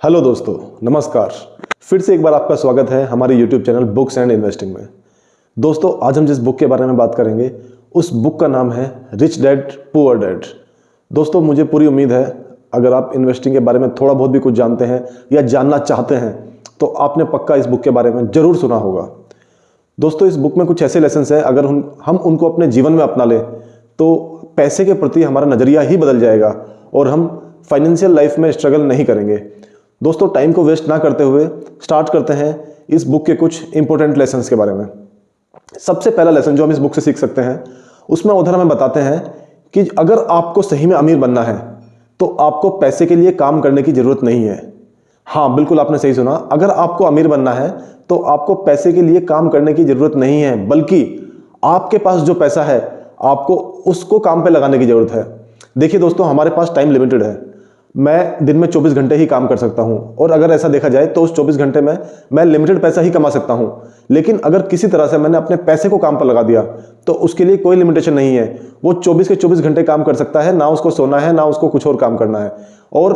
Hello दोस्तों, नमस्कार। फिर से एक बार आपका स्वागत है हमारे YouTube channel books and investing में। दोस्तों, आज हम जिस बुक के बारे में बात करेंगे उस बुक का नाम है रिच डैड पुअर डैड। दोस्तों, मुझे पूरी उम्मीद है अगर आप इन्वेस्टिंग के बारे में थोड़ा बहुत भी कुछ जानते हैं या जानना चाहते हैं तो आपने पक्का इस बुक के बारे में ज़रूर सुना होगा। दोस्तों, इस बुक में कुछ ऐसे लेसन्स हैं, अगर हम उनको अपने जीवन में अपना लें तो पैसे के प्रति हमारा नज़रिया ही बदल जाएगा और हम फाइनेंशियल लाइफ में स्ट्रगल नहीं करेंगे। दोस्तों, टाइम को वेस्ट ना करते हुए स्टार्ट करते हैं इस बुक के कुछ इंपॉर्टेंट लेसन्स के बारे में। सबसे पहला लेसन जो हम इस बुक से सीख सकते हैं, उसमें ऑथर हमें बताते हैं कि अगर आपको सही में अमीर बनना है तो आपको पैसे के लिए काम करने की ज़रूरत नहीं है। हाँ, बिल्कुल आपने सही सुना। अगर आपको अमीर बनना है तो आपको पैसे के लिए काम करने की ज़रूरत नहीं है, बल्कि आपके पास जो पैसा है आपको उसको काम पे लगाने की ज़रूरत है। देखिए दोस्तों, हमारे पास टाइम लिमिटेड है। मैं दिन में 24 घंटे ही काम कर सकता हूं और अगर ऐसा देखा जाए तो उस 24 घंटे में मैं लिमिटेड पैसा ही कमा सकता हूं। लेकिन अगर किसी तरह से मैंने अपने पैसे को काम पर लगा दिया तो उसके लिए कोई लिमिटेशन नहीं है। वो 24 के 24 घंटे काम कर सकता है, ना उसको सोना है ना उसको कुछ और काम करना है। और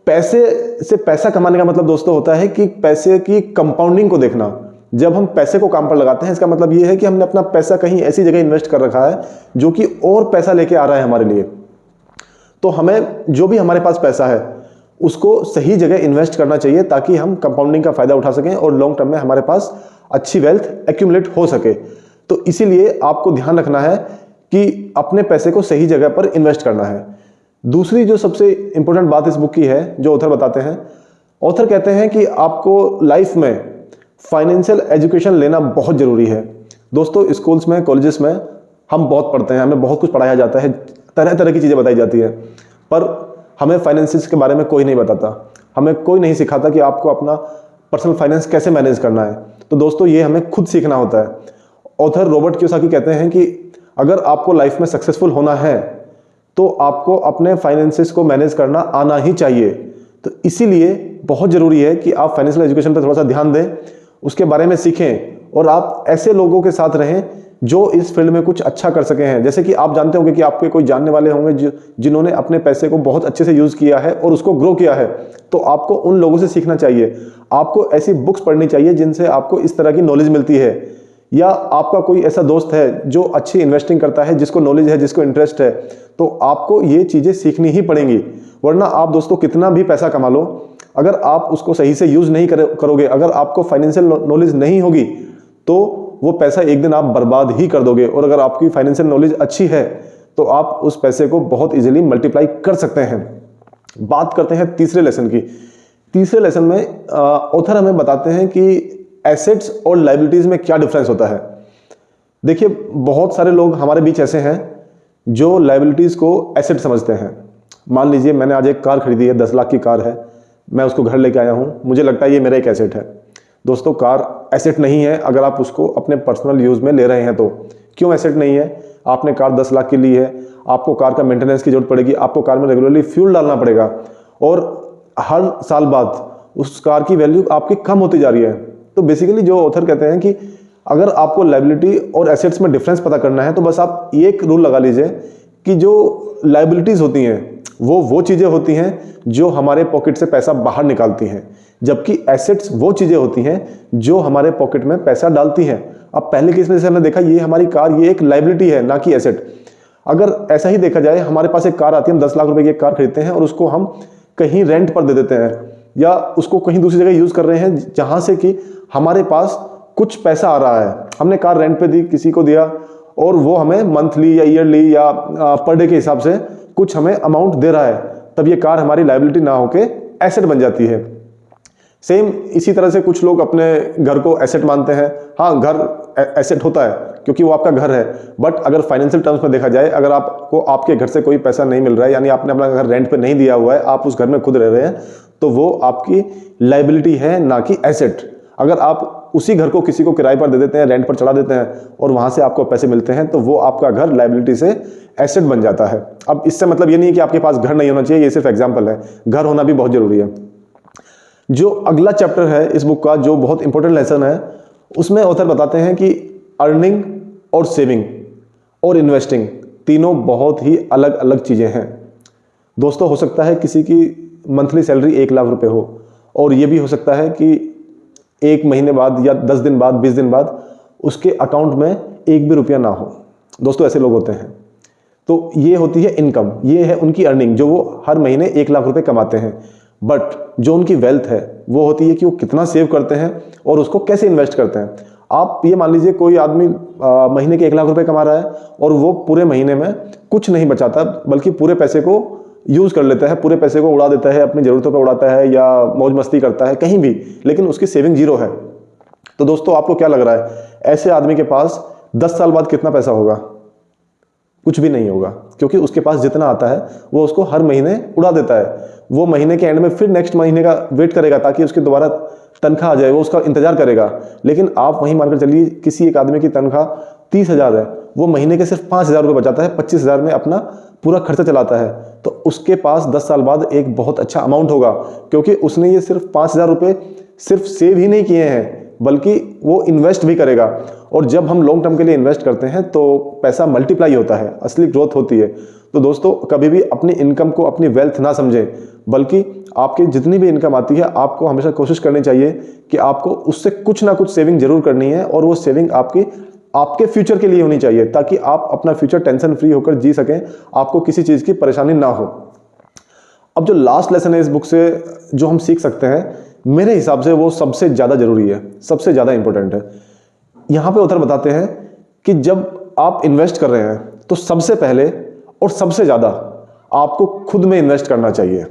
पैसे से पैसा कमाने का मतलब दोस्तों होता है कि पैसे की कंपाउंडिंग को देखना। जब हम पैसे को काम पर लगाते हैं, इसका मतलब ये है कि हमने अपना पैसा कहीं ऐसी जगह इन्वेस्ट कर रखा है जो कि और पैसा लेके आ रहा है हमारे लिए। तो हमें जो भी हमारे पास पैसा है उसको सही जगह इन्वेस्ट करना चाहिए ताकि हम कंपाउंडिंग का फायदा उठा सकें और लॉन्ग टर्म में हमारे पास अच्छी वेल्थ एक्यूमुलेट हो सके। तो इसीलिए आपको ध्यान रखना है कि अपने पैसे को सही जगह पर इन्वेस्ट करना है। दूसरी जो सबसे इंपॉर्टेंट बात इस बुक की है, जो ऑथर बताते हैं, ऑथर कहते हैं कि आपको लाइफ में फाइनेंशियल एजुकेशन लेना बहुत ज़रूरी है। दोस्तों, स्कूल्स में, कॉलेजेस में हम बहुत पढ़ते हैं, हमें बहुत कुछ पढ़ाया जाता है, तरह तरह की चीज़ें बताई जाती है, पर हमें फाइनेंसिस के बारे में कोई नहीं बताता। हमें कोई नहीं सिखाता कि आपको अपना पर्सनल फाइनेंस कैसे मैनेज करना है। तो दोस्तों, ये हमें खुद सीखना होता है। ऑथर रॉबर्ट कियोसाकी कहते हैं कि अगर आपको लाइफ में सक्सेसफुल होना है तो आपको अपने फाइनेंसिस को मैनेज करना आना ही चाहिए। तो इसीलिए बहुत ज़रूरी है कि आप फाइनेंशियल एजुकेशन पर थोड़ा सा ध्यान दें, उसके बारे में सीखें और आप ऐसे लोगों के साथ रहें जो इस फील्ड में कुछ अच्छा कर सके हैं। जैसे कि आप जानते होंगे कि आपके कोई जानने वाले होंगे जिन्होंने अपने पैसे को बहुत अच्छे से यूज़ किया है और उसको ग्रो किया है, तो आपको उन लोगों से सीखना चाहिए। आपको ऐसी बुक्स पढ़नी चाहिए जिनसे आपको इस तरह की नॉलेज मिलती है। या आपका कोई ऐसा दोस्त है जो अच्छी इन्वेस्टिंग करता है, जिसको नॉलेज है, जिसको इंटरेस्ट है, तो आपको ये चीज़ें सीखनी ही पड़ेंगी। वरना आप दोस्तों कितना भी पैसा कमा लो, अगर आप उसको सही से यूज़ नहीं करोगे, अगर आपको फाइनेंशियल नॉलेज नहीं होगी तो वो पैसा एक दिन आप बर्बाद ही कर दोगे। और अगर आपकी फाइनेंशियल नॉलेज अच्छी है तो आप उस पैसे को बहुत इजीली मल्टीप्लाई कर सकते हैं। बात करते हैं तीसरे लेसन की। तीसरे लेसन में ऑथर हमें बताते हैं कि एसेट्स और लायबिलिटीज़ में क्या डिफरेंस होता है। देखिए, बहुत सारे लोग हमारे बीच ऐसे हैं जो लायबिलिटीज़ को एसेट समझते हैं। मान लीजिए मैंने आज एक कार खरीदी है, 10 लाख की कार है, मैं उसको घर लेके आया हूँ, मुझे लगता है ये मेरा एक एसेट है। दोस्तों, कार एसेट नहीं है अगर आप उसको अपने पर्सनल यूज़ में ले रहे हैं तो। क्यों एसेट नहीं है? आपने कार 10 लाख की ली है, आपको कार का मेंटेनेंस की जरूरत पड़ेगी, आपको कार में रेगुलरली फ्यूल डालना पड़ेगा और हर साल बाद उस कार की वैल्यू आपकी कम होती जा रही है। तो बेसिकली जो ऑथर कहते हैं कि अगर आपको लायबिलिटी और एसेट्स में डिफरेंस पता करना है तो बस आप एक रूल लगा लीजिए कि जो लायबिलिटीज़ होती हैं वो चीज़ें होती हैं जो हमारे पॉकेट से पैसा बाहर निकालती हैं, जबकि एसेट्स वो चीज़ें होती हैं जो हमारे पॉकेट में पैसा डालती हैं। अब पहले केस में जैसे हमने देखा, ये हमारी कार, ये एक लायबिलिटी है, ना कि एसेट। अगर ऐसा ही देखा जाए, हमारे पास एक कार आती है, हम 10 लाख रुपए की एक कार खरीदते हैं और उसको हम कहीं रेंट पर दे देते हैं या उसको कहीं दूसरी जगह यूज़ कर रहे हैं जहाँ से कि हमारे पास कुछ पैसा आ रहा है। हमने कार रेंट पर दी, किसी को दिया और वो हमें मंथली या ईयरली या पर डे के हिसाब से कुछ हमें अमाउंट दे रहा है, तब ये कार हमारी लायबिलिटी ना होके एसेट बन जाती है। सेम इसी तरह से कुछ लोग अपने घर को एसेट मानते हैं। हाँ, घर एसेट होता है क्योंकि वो आपका घर है, बट अगर फाइनेंशियल टर्म्स में देखा जाए, अगर आपको आपके घर से कोई पैसा नहीं मिल रहा है, यानी आपने अपना घर रेंट पे नहीं दिया हुआ है, आप उस घर में खुद रह रहे हैं, तो वो आपकी लायबिलिटी है, ना कि एसेट। अगर आप उसी घर को किसी को किराए पर दे देते हैं, रेंट पर चढ़ा देते हैं और वहाँ से आपको पैसे मिलते हैं, तो वो आपका घर लायबिलिटी से एसेट बन जाता है। अब इससे मतलब ये नहीं है कि आपके पास घर नहीं होना चाहिए, ये सिर्फ एग्जाम्पल है, घर होना भी बहुत ज़रूरी है। जो अगला चैप्टर है इस बुक का, जो बहुत इंपॉर्टेंट लेसन है, उसमें ऑथर बताते हैं कि अर्निंग और सेविंग और इन्वेस्टिंग तीनों बहुत ही अलग अलग चीज़ें हैं। दोस्तों, हो सकता है किसी की मंथली सैलरी 1 लाख रुपए हो और ये भी हो सकता है कि 1 महीने बाद या 10 दिन बाद, 20 दिन बाद उसके अकाउंट में 1 भी रुपया ना हो। दोस्तों ऐसे लोग होते हैं। तो ये होती है इनकम, ये है उनकी अर्निंग जो वो हर महीने 1 लाख रुपए कमाते हैं। बट जो उनकी वेल्थ है वो होती है कि वो कितना सेव करते हैं और उसको कैसे इन्वेस्ट करते हैं। आप ये मान लीजिए कोई आदमी महीने के 1 लाख रुपए कमा रहा है और वो पूरे महीने में कुछ नहीं बचाता, बल्कि पूरे पैसे को यूज कर लेता है, पूरे पैसे को उड़ा देता है, अपनी जरूरतों पर उड़ाता है या मौज मस्ती करता है कहीं भी, लेकिन उसकी सेविंग जीरो है। तो दोस्तों आपको क्या लग रहा है, ऐसे आदमी के पास 10 साल बाद कितना पैसा होगा? कुछ भी नहीं होगा, क्योंकि उसके पास जितना आता है वो उसको हर महीने उड़ा देता है। वो महीने के एंड में फिर नेक्स्ट महीने का वेट करेगा ताकि उसकी दोबारा तनख्वाह आ जाए, वो उसका इंतजार करेगा। लेकिन आप वहीं मानकर चलिए किसी एक आदमी की तनख्वाह 30,000 है, वो महीने के सिर्फ 5,000 रुपये बचाता है, 25,000 में अपना पूरा खर्चा चलाता है। तो उसके पास 10 साल बाद एक बहुत अच्छा अमाउंट होगा, क्योंकि उसने ये सिर्फ 5,000 रुपये सिर्फ सेव ही नहीं किए हैं, बल्कि वो इन्वेस्ट भी करेगा। और जब हम लॉन्ग टर्म के लिए इन्वेस्ट करते हैं तो पैसा मल्टीप्लाई होता है, असली ग्रोथ होती है। तो दोस्तों कभी भी अपनी इनकम को अपनी वेल्थ ना समझें, बल्कि आपकी जितनी भी इनकम आती है आपको हमेशा कोशिश करनी चाहिए कि आपको उससे कुछ ना कुछ सेविंग जरूर करनी है, और वो सेविंग आपके फ्यूचर के लिए होनी चाहिए, ताकि आप अपना फ्यूचर टेंशन फ्री होकर जी सकें, आपको किसी चीज़ की परेशानी ना हो। अब जो लास्ट लेसन है इस बुक से जो हम सीख सकते हैं, मेरे हिसाब से वो सबसे ज़्यादा जरूरी है, सबसे ज़्यादा इंपॉर्टेंट है। यहाँ पे ऑथर बताते हैं कि जब आप इन्वेस्ट कर रहे हैं तो सबसे पहले और सबसे ज़्यादा आपको खुद में इन्वेस्ट करना चाहिए,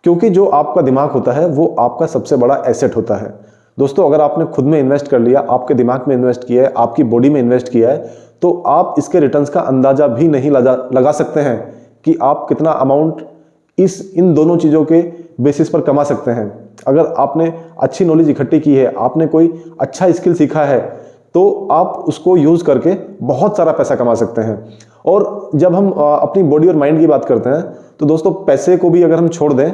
क्योंकि जो आपका दिमाग होता है वो आपका सबसे बड़ा एसेट होता है। दोस्तों अगर आपने खुद में इन्वेस्ट कर लिया, आपके दिमाग में इन्वेस्ट किया है, आपकी बॉडी में इन्वेस्ट किया है, तो आप इसके रिटर्न्स का अंदाजा भी नहीं लगा सकते हैं कि आप कितना अमाउंट इन दोनों चीज़ों के बेसिस पर कमा सकते हैं। अगर आपने अच्छी नॉलेज इकट्ठी की है, आपने कोई अच्छा स्किल सीखा है, तो आप उसको यूज़ करके बहुत सारा पैसा कमा सकते हैं। और जब हम अपनी बॉडी और माइंड की बात करते हैं तो दोस्तों पैसे को भी अगर हम छोड़ दें,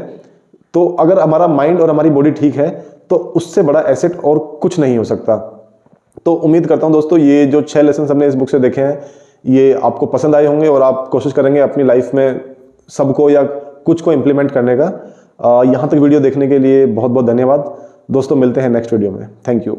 तो अगर हमारा माइंड और हमारी बॉडी ठीक है तो उससे बड़ा एसेट और कुछ नहीं हो सकता। तो उम्मीद करता हूं दोस्तों ये जो 6 लेसन हमने इस बुक से देखे हैं ये आपको पसंद आए होंगे, और आप कोशिश करेंगे अपनी लाइफ में सबको या कुछ को इम्प्लीमेंट करने का। यहाँ तक वीडियो देखने के लिए बहुत बहुत धन्यवाद दोस्तों। मिलते हैं नेक्स्ट वीडियो में। Thank you.